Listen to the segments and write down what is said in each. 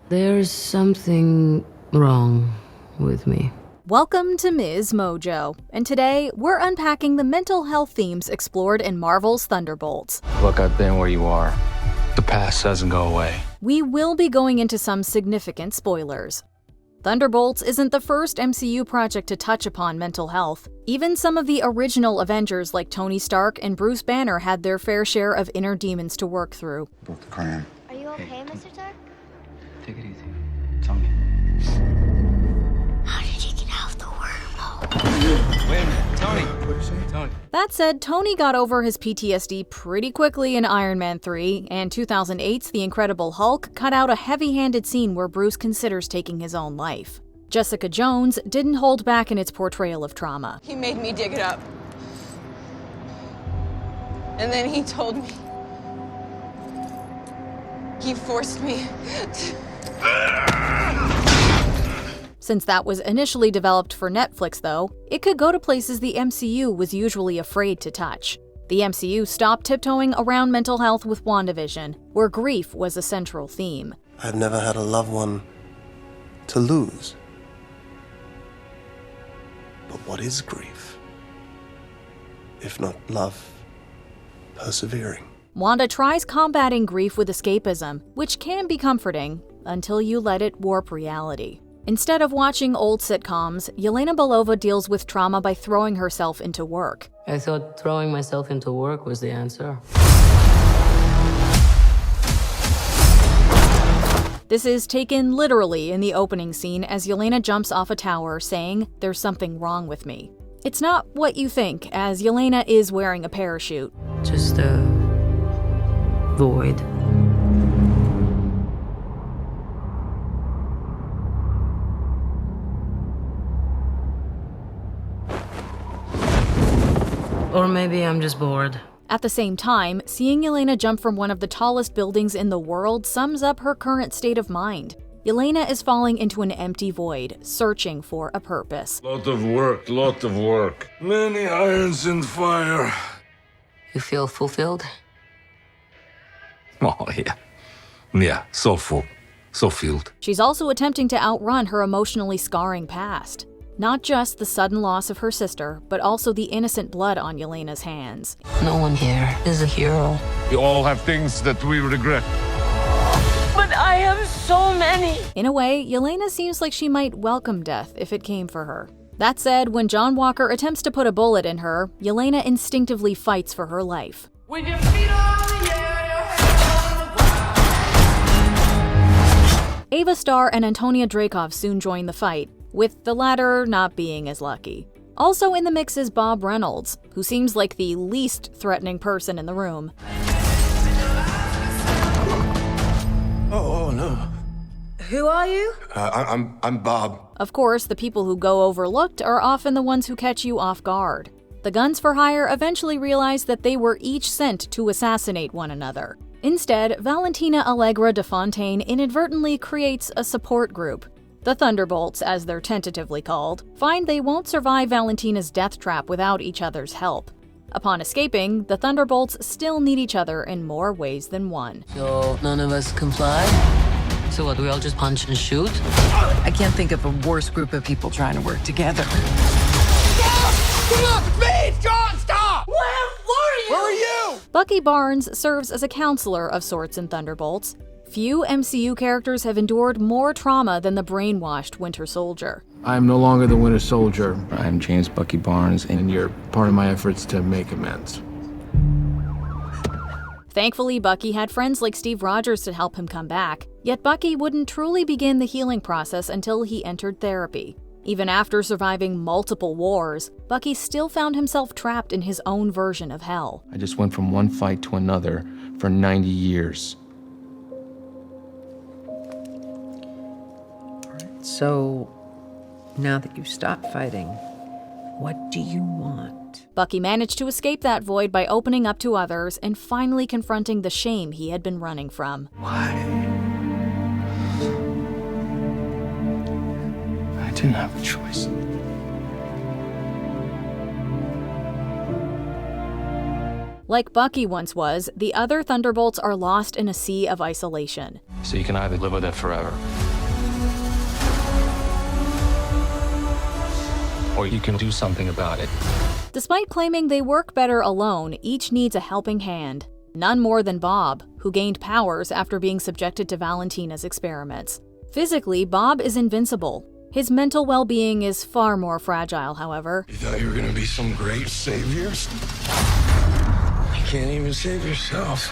There's something wrong with me. Welcome to MsMojo, and today we're unpacking the mental health themes explored in Marvel's Thunderbolts. Look, I've been where you are. The past doesn't go away. We will be going into some significant spoilers. Thunderbolts isn't the first MCU project to touch upon mental health. Even some of the original Avengers like Tony Stark and Bruce Banner had their fair share of inner demons to work through. Both the cram. Are you okay, Mr. Stark? Take it easy. Tell me. How did you get out of the wormhole? Wait a minute. Tony. Tony. That said, Tony got over his PTSD pretty quickly in Iron Man 3, and 2008's The Incredible Hulk cut out a heavy-handed scene where Bruce considers taking his own life. Jessica Jones didn't hold back in its portrayal of trauma. He made me dig it up. And then he told me. He forced me Since that was initially developed for Netflix, though, it could go to places the MCU was usually afraid to touch. The MCU stopped tiptoeing around mental health with WandaVision, where grief was a central theme. I've never had a loved one to lose. But what is grief? If not love, persevering. Wanda tries combating grief with escapism, which can be comforting until you let it warp reality. Instead of watching old sitcoms, Yelena Belova deals with trauma by throwing herself into work. I thought throwing myself into work was the answer. This is taken literally in the opening scene as Yelena jumps off a tower saying, "There's something wrong with me." It's not what you think, as Yelena is wearing a parachute. Just a void. Or maybe I'm just bored. At the same time, seeing Yelena jump from one of the tallest buildings in the world sums up her current state of mind. Yelena is falling into an empty void, searching for a purpose. Lot of work. Many irons in fire. You feel fulfilled? Oh, yeah. Yeah, so full. So filled. She's also attempting to outrun her emotionally scarring past. Not just the sudden loss of her sister, but also the innocent blood on Yelena's hands. No one here is a hero. We all have things that we regret. But I have so many. In a way, Yelena seems like she might welcome death if it came for her. That said, when John Walker attempts to put a bullet in her, Yelena instinctively fights for her life. With your feet on the air, your head on the ground. Ava Starr and Antonia Dreykov soon join the fight, with the latter not being as lucky. Also in the mix is Bob Reynolds, who seems like the least threatening person in the room. Oh no. Who are you? I'm Bob. Of course, the people who go overlooked are often the ones who catch you off guard. The Guns for Hire eventually realize that they were each sent to assassinate one another. Instead, Valentina Allegra de Fontaine inadvertently creates a support group. The Thunderbolts, as they're tentatively called, find they won't survive Valentina's death trap without each other's help. Upon escaping, the Thunderbolts still need each other in more ways than one. So none of us comply? So what, we all just punch and shoot? I can't think of a worse group of people trying to work together. Bucky Barnes serves as a counselor of sorts in Thunderbolts. Few MCU characters have endured more trauma than the brainwashed Winter Soldier. I am no longer the Winter Soldier. I am James Bucky Barnes, and you're part of my efforts to make amends. Thankfully, Bucky had friends like Steve Rogers to help him come back, yet Bucky wouldn't truly begin the healing process until he entered therapy. Even after surviving multiple wars, Bucky still found himself trapped in his own version of hell. I just went from one fight to another for 90 years. So, now that you've stopped fighting, what do you want? Bucky managed to escape that void by opening up to others and finally confronting the shame he had been running from. Why? I didn't have a choice. Like Bucky once was, the other Thunderbolts are lost in a sea of isolation. So you can either live with it forever, or you can do something about it. Despite claiming they work better alone, each needs a helping hand. None more than Bob, who gained powers after being subjected to Valentina's experiments. Physically, Bob is invincible. His mental well-being is far more fragile, however. You thought you were gonna be some great saviors? You can't even save yourself.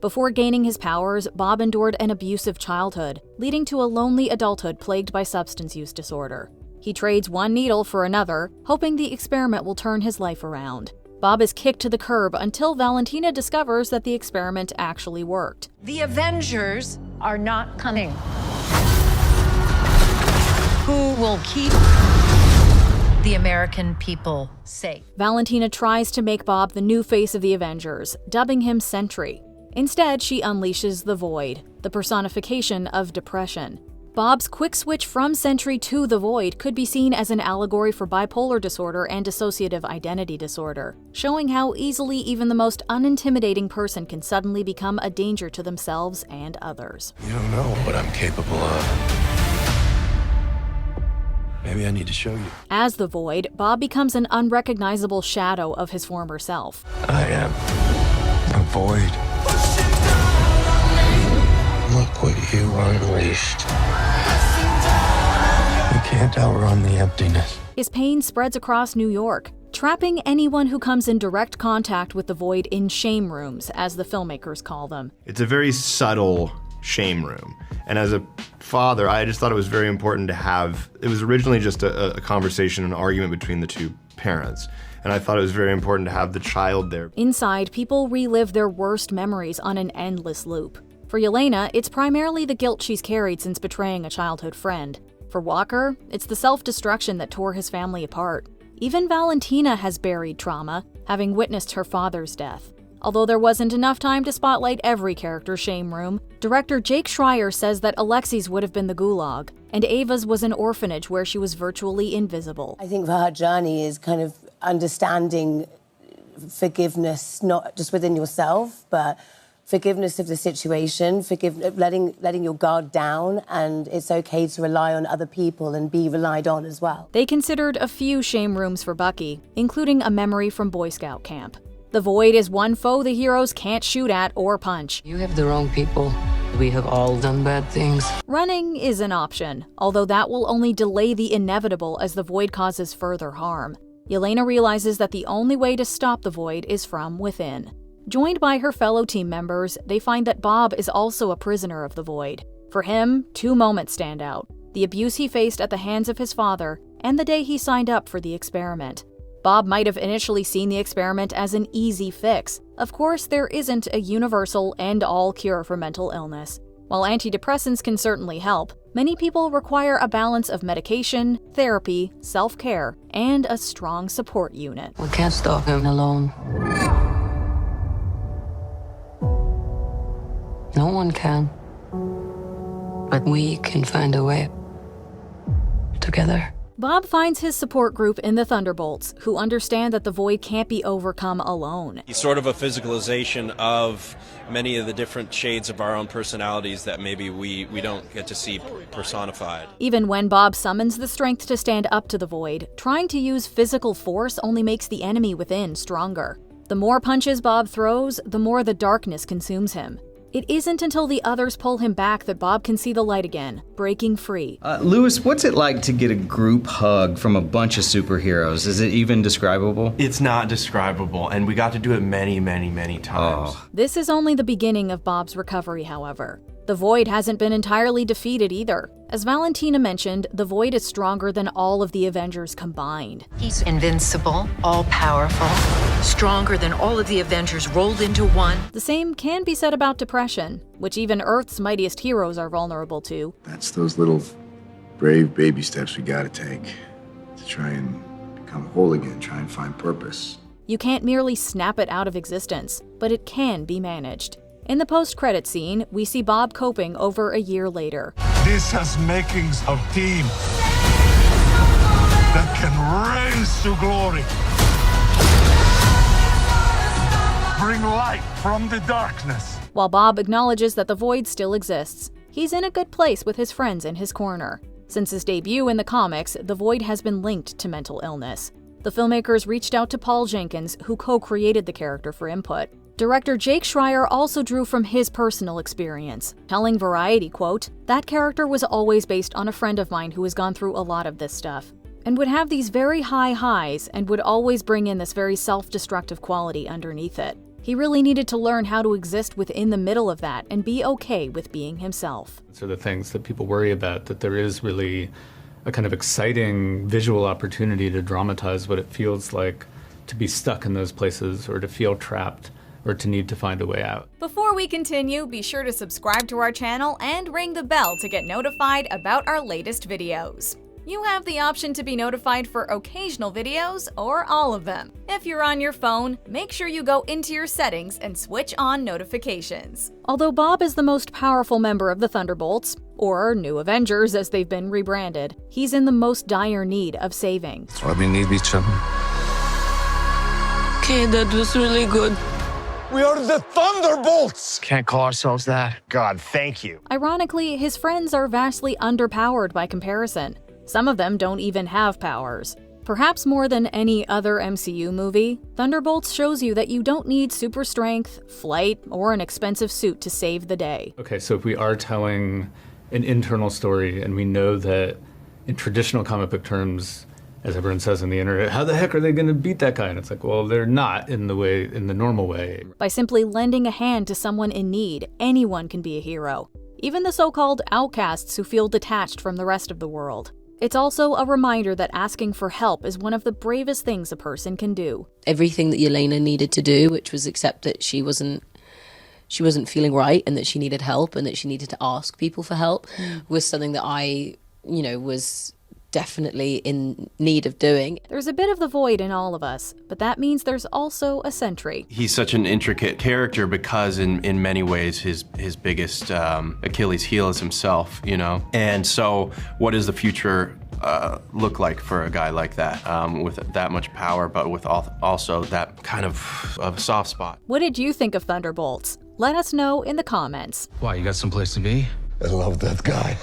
Before gaining his powers, Bob endured an abusive childhood, leading to a lonely adulthood plagued by substance use disorder. He trades one needle for another, hoping the experiment will turn his life around. Bob is kicked to the curb until Valentina discovers that the experiment actually worked. The Avengers are not coming. Who will keep the American people safe? Valentina tries to make Bob the new face of the Avengers, dubbing him Sentry. Instead, she unleashes the Void, the personification of depression. Bob's quick switch from Sentry to the Void could be seen as an allegory for bipolar disorder and dissociative identity disorder, showing how easily even the most unintimidating person can suddenly become a danger to themselves and others. You don't know what I'm capable of. Maybe I need to show you. As the Void, Bob becomes an unrecognizable shadow of his former self. I am a void. Look what you unleashed. You can't outrun the emptiness. His pain spreads across New York, trapping anyone who comes in direct contact with the Void in shame rooms, as the filmmakers call them. It's a very subtle shame room. And as a father, I just thought it was very important to have, it was originally just a conversation, an argument between the two parents. And I thought it was very important to have the child there. Inside, people relive their worst memories on an endless loop. For Yelena, it's primarily the guilt she's carried since betraying a childhood friend. For Walker, it's the self-destruction that tore his family apart. Even Valentina has buried trauma, having witnessed her father's death. Although there wasn't enough time to spotlight every character's shame room, director Jake Schreier says that Alexi's would have been the gulag, and Ava's was an orphanage where she was virtually invisible. I think for her journey is kind of understanding forgiveness, not just within yourself, but forgiveness of the situation, letting your guard down, and it's okay to rely on other people and be relied on as well. They considered a few shame rooms for Bucky, including a memory from Boy Scout camp. The Void is one foe the heroes can't shoot at or punch. You have the wrong people. We have all done bad things. Running is an option, although that will only delay the inevitable as the Void causes further harm. Yelena realizes that the only way to stop the Void is from within. Joined by her fellow team members, they find that Bob is also a prisoner of the Void. For him, two moments stand out: the abuse he faced at the hands of his father, and the day he signed up for the experiment. Bob might have initially seen the experiment as an easy fix. Of course, there isn't a universal end-all cure for mental illness. While antidepressants can certainly help, many people require a balance of medication, therapy, self-care, and a strong support unit. We can't stop him alone. No one can. But we can find a way. Together. Bob finds his support group in the Thunderbolts, who understand that the Void can't be overcome alone. He's sort of a physicalization of many of the different shades of our own personalities that maybe we don't get to see personified. Even when Bob summons the strength to stand up to the Void, trying to use physical force only makes the enemy within stronger. The more punches Bob throws, the more the darkness consumes him. It isn't until the others pull him back that Bob can see the light again, breaking free. Lewis, what's it like to get a group hug from a bunch of superheroes? Is it even describable? It's not describable, and we got to do it many, many, many times. Oh. This is only the beginning of Bob's recovery, however. The Void hasn't been entirely defeated either. As Valentina mentioned, the Void is stronger than all of the Avengers combined. He's invincible, all-powerful, stronger than all of the Avengers rolled into one. The same can be said about depression, which even Earth's mightiest heroes are vulnerable to. That's those little brave baby steps we gotta take to try and become whole again, try and find purpose. You can't merely snap it out of existence, but it can be managed. In the post-credit scene, we see Bob coping over a year later. This has makings of team that can rise to glory. Bring light from the darkness. While Bob acknowledges that the Void still exists, he's in a good place with his friends in his corner. Since his debut in the comics, the Void has been linked to mental illness. The filmmakers reached out to Paul Jenkins, who co-created the character, for input. Director Jake Schreier also drew from his personal experience, telling Variety, quote, "That character was always based on a friend of mine who has gone through a lot of this stuff, and would have these very high highs and would always bring in this very self-destructive quality underneath it. He really needed to learn how to exist within the middle of that and be okay with being himself." These are the things that people worry about, that there is really a kind of exciting visual opportunity to dramatize what it feels like to be stuck in those places or to feel trapped or to need to find a way out. Before we continue, be sure to subscribe to our channel and ring the bell to get notified about our latest videos. You have the option to be notified for occasional videos or all of them. If you're on your phone, make sure you go into your settings and switch on notifications. Although Bob is the most powerful member of the Thunderbolts, or New Avengers as they've been rebranded, he's in the most dire need of saving. That's why we need each other. Okay, that was really good. We are the Thunderbolts! Can't call ourselves that. God, thank you. Ironically, his friends are vastly underpowered by comparison. Some of them don't even have powers. Perhaps more than any other MCU movie, Thunderbolts shows you that you don't need super strength, flight, or an expensive suit to save the day. Okay, so if we are telling an internal story and we know that in traditional comic book terms, as everyone says on the internet, how the heck are they going to beat that guy? And it's like, well, they're not in the normal way. By simply lending a hand to someone in need, anyone can be a hero. Even the so-called outcasts who feel detached from the rest of the world. It's also a reminder that asking for help is one of the bravest things a person can do. Everything that Yelena needed to do, which was accept that she wasn't feeling right and that she needed help and that she needed to ask people for help, was something that I, was definitely in need of doing. There's a bit of the Void in all of us, but that means there's also a Sentry. He's such an intricate character because in many ways his biggest Achilles heel is himself, And so what does the future look like for a guy like that, with that much power, but with also that kind of soft spot? What did you think of Thunderbolts? Let us know in the comments. Why, you got someplace to be? I love that guy.